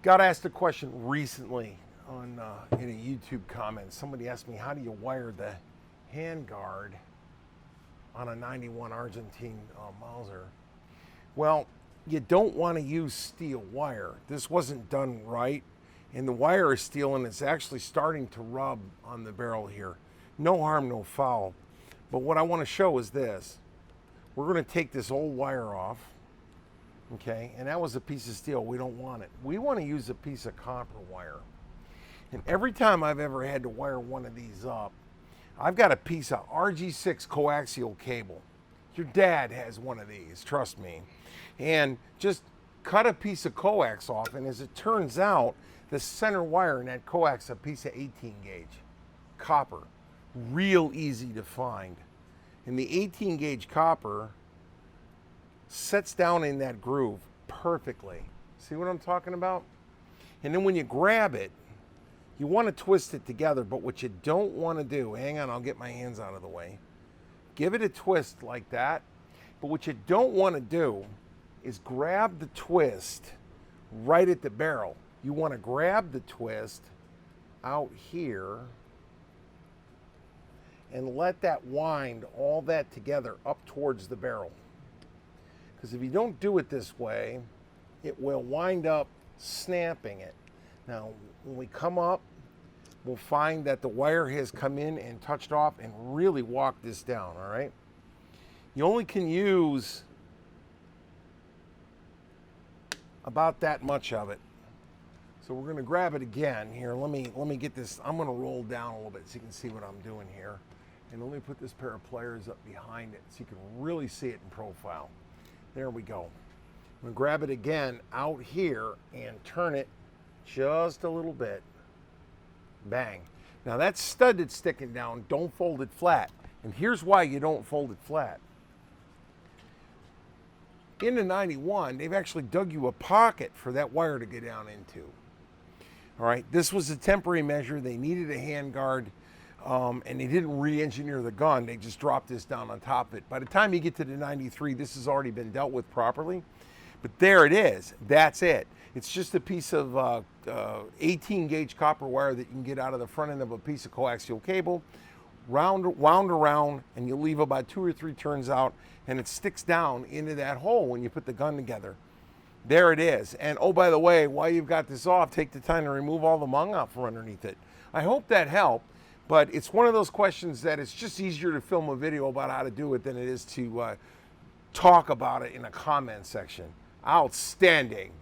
Got asked a question recently on in a YouTube comment. Somebody asked me, how do you wire the handguard on a 91 Argentine Mauser? Well, you don't want to use steel wire. This wasn't done right, and the wire is steel, and it's actually starting to rub on the barrel here. No harm, no foul. But what I want to show is this. We're going to take this old wire off. Okay, and that was a piece of steel. We don't want it. We want to use a piece of copper wire. And every time I've ever had to wire one of these up, I've got a piece of RG6 coaxial cable. Your dad has one of these, trust me. And just cut a piece of coax off, and as it turns out, the center wire in that coax is a piece of 18 gauge copper. Real easy to find. And the 18 gauge copper sets down in that groove perfectly. See what I'm talking about? And then when you grab it, you want to twist it together, but what you don't want to do, hang on, I'll get my hands out of the way. Give it a twist like that. But what you don't want to do is grab the twist right at the barrel. You want to grab the twist out here and let that wind all that together up towards the barrel. Because if you don't do it this way, it will wind up snapping it. Now, when we come up, we'll find that the wire has come in and touched off and really walked this down, all right? You only can use about that much of it. So we're gonna grab it again here. Let me get this, I'm gonna roll down a little bit so you can see what I'm doing here. And let me put this pair of pliers up behind it so you can really see it in profile. There we go. I'm gonna grab it again out here and turn it just a little bit. Bang. Now that stud that's sticking down, don't fold it flat. And here's why you don't fold it flat. In the 91, they've actually dug you a pocket for that wire to get down into. All right, this was a temporary measure. They needed a handguard. And they didn't re-engineer the gun. They just dropped this down on top of it. By the time you get to the 93, this has already been dealt with properly. But there it is. That's it. It's just a piece of 18 gauge copper wire that you can get out of the front end of a piece of coaxial cable, wound around, and you leave about 2 or 3 turns out, and it sticks down into that hole when you put the gun together. There it is. And oh, by the way, while you've got this off, take the time to remove all the mung out from underneath it. I hope that helped. But it's one of those questions that it's just easier to film a video about how to do it than it is to talk about it in a comment section. Outstanding.